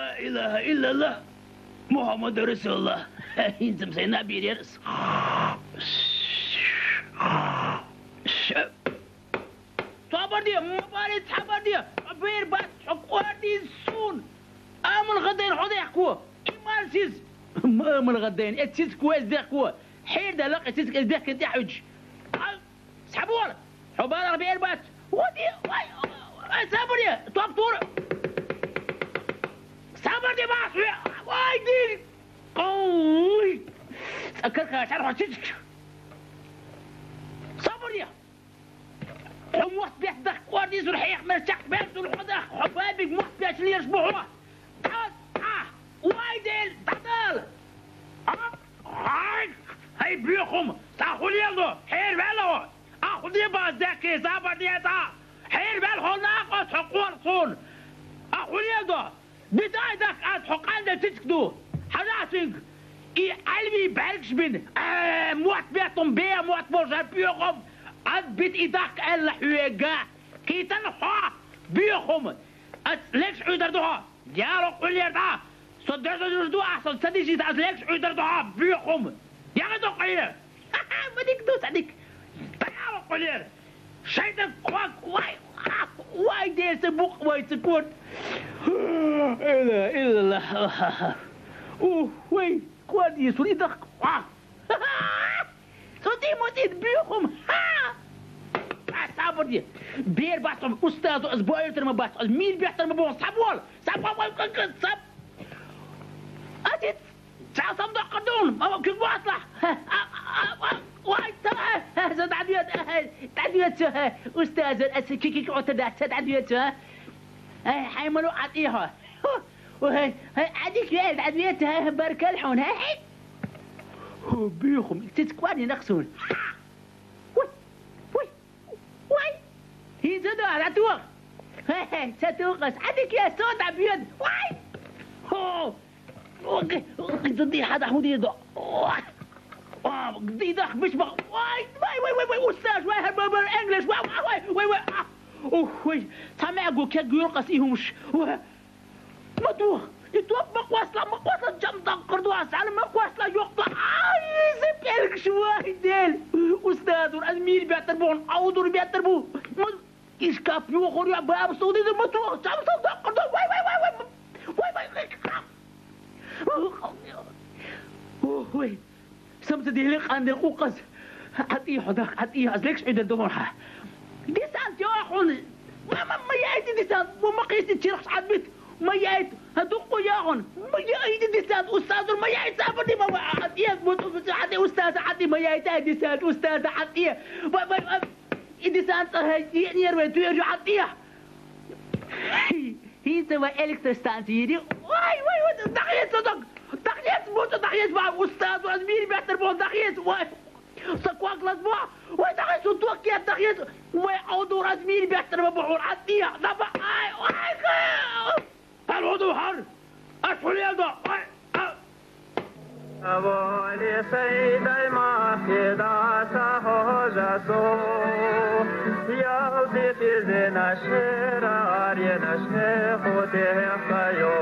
لا إله إلا الله محمد رسول الله. ينزم سينا بيريرس. صبر دي مبارد صبر دي بير بس حقوقي سون امن غدين حدا يحكوا كيما سيز من غدين اتسيز كويس دي حكوا حير ده لقى اتسيز دي كنت حج سحبوا حبال بير بس ودي صبر دي طبطور صبر دي باص واي دي قوي اكرك عشان حسيتك صبر دي موت بيحدك وردي زرحيح مرشق بيت الحدخ حبايبك موت بيش لي يشبعوه وايدل تعدل هاي بيخم تاخذ يلو حير بالو اخذ يبا ذكي زابر ديتا حير بالو ناقص حقوق صون اخذ يلو بدايتك حق عندك تسكدو حراسك اي قلبي بالكش بين موت بيتم بيه موت بوشر بيخم أثبت إيدك الحويجة كي تنحى بيخم أتلكش عيدر دوها جارو قول يردا صدر دو أحسن صديقي أتلكش عيدر دوها بيخم يا غدو قير ما ديك دوس عليك جارو قول ير شيطان قواك واي دي سبوق واي سكون إلا الله وي قواد يسول إيدك صدي موتيد بيخم صبر دي بير بحثهم أستاذ أسبوع يترم بحث الميل بيحترم بوه صبول صب أجد صندوق قدون ما كيف واصلة وايد تعديت أستاذ الأسكيكي عتدات تعديت حيملوا عطيها وهي عديك يا تعديت بارك الحون هاي بيخم تتكواني نقصون هي زدوا على توق ستوقس عندك يا سود عبيد واي هو زدي حدا حودي يدق زدي دخ مش بق واي استاذ واي هالبابر انجلش واي سامعكو كيف يرقص ايهمش مدوخ يتوفق مقوصلة جمطة قردواس على مقوصلة يقطع زبالك شوي ديل أستاذ والأزمير بيعتربون أودور بيعتربون إيش كاف يوخر يا باب صودي ذا مدوخ جمطة قردواس واي سمت ديلك عند القوقز عطيه حداك عطيه أزلكش عيد الدمرها ديسان جواحون ما يأتي ديسان وما قيسي تشيرخش عدبت ما يأتي هدوقوا ياهن ما يأتي ديسان أستاذ ما يأتي سابدي ما عطيه عطيه أستاذ عطيه ما يأتي ديسان أستاذ عطيه ديسان يروي تيرجع عطيه هي سوى إلكتروستانسيري واي دقيت صدق دقيت موت دقيت مع أستاذ وأزميري بيحترمون دقيت سكواك الأسبوع ودقيت وتوكي دقيت وأودور أزميري بيحترم بحور عطيه دبا الوضوء حر أشهر يدا أولي سيدي ما في داسه جسو يودي في زنا شرار ينشني خوته خيو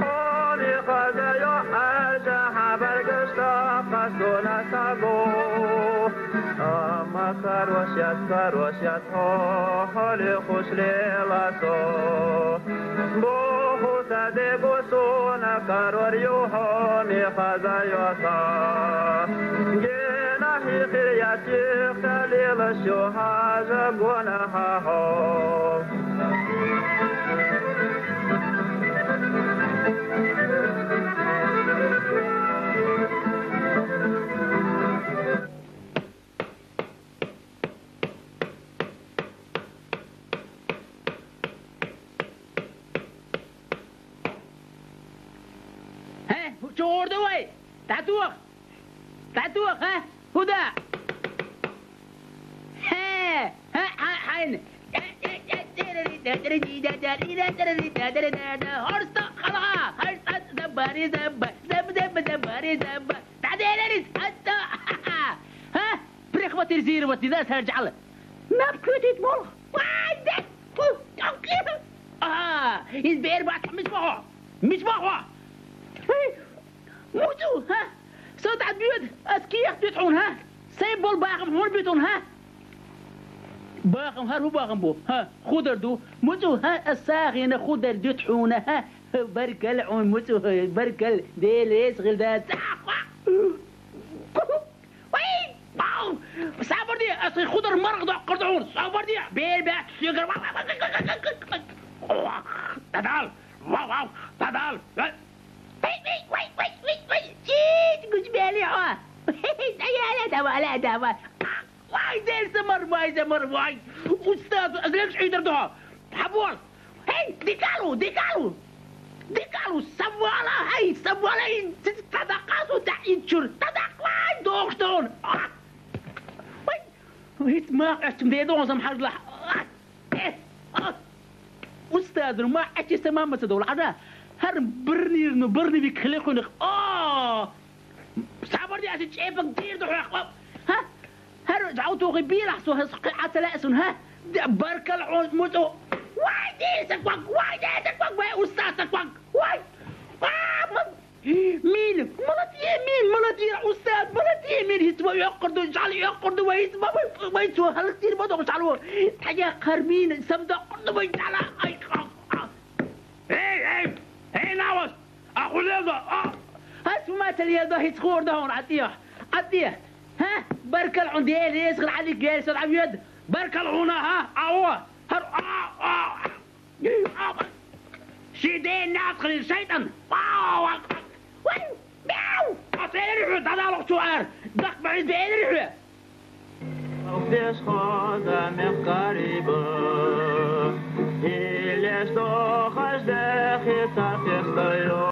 أولي خزيو حاجة حبرقشتا قصونا سابو أما كروشيات هولي خوش ليلاسو بوهو سادقو سونا كارور يوهوني خزايوسا جينا هيخير ياتي خليل الشوهاجة قونا هاو شعور دوي تعتوخ ها هدى حين هرستا خلها هرستا زباري زب زباري زب تعديلني حتى ها بريخ وترزير وتذا سرجع له ما بكوتي تمر يزبير بات مش بقى موتو ها صوت عد بيود اسكيخ بيتعون ها سيبول باقم هون بيتون ها باقم هو باقم بو ها خضر دو موتو ها الساغين خضر دتحون ها بركل عون موتو بركل ديليس غلدات وي باو صابر دي اصي خضر مرق قرضعون صابر دي بيل بات سيجر تدال واو تدال وي جيت قلت بالي ها لا دوا واي دير زمر واي استاذ ازلكش عيدر دوها حبول هي ديكالو سوالا هي سوالا تدقاسو تحيد شر تدقواي دوغشتون وي اسمع اشتمديدون سمحر لح استاذ ما اتش تمام تدول هذا هر برني بك خليكونك صابر دي عشان شايفك كتير دحوق ها هر دعوتو غبير احسو هسقع تلاسن ها بركة العود موتو واي دي سكوك واي استاذ سكوك واي مين ملتي استاذ ملتي مين يسمى يقردو ويسمى هل كتير بدو شعلو حاجة خربين سمدا قردو ويسعلا هي ناوس اقول لذا اسمع تليذا هيتخور دهون عطيه ها بركة العون ديالي يسغل عليك جالس العبيد بركة العون ها هر شيدين ناس خليل الشيطان بيو اصير الحوت هذا لغت سؤال دق بعيد بعيد الحوت وفيش خذ من قريبه إليش تخش داخل تفيش طيور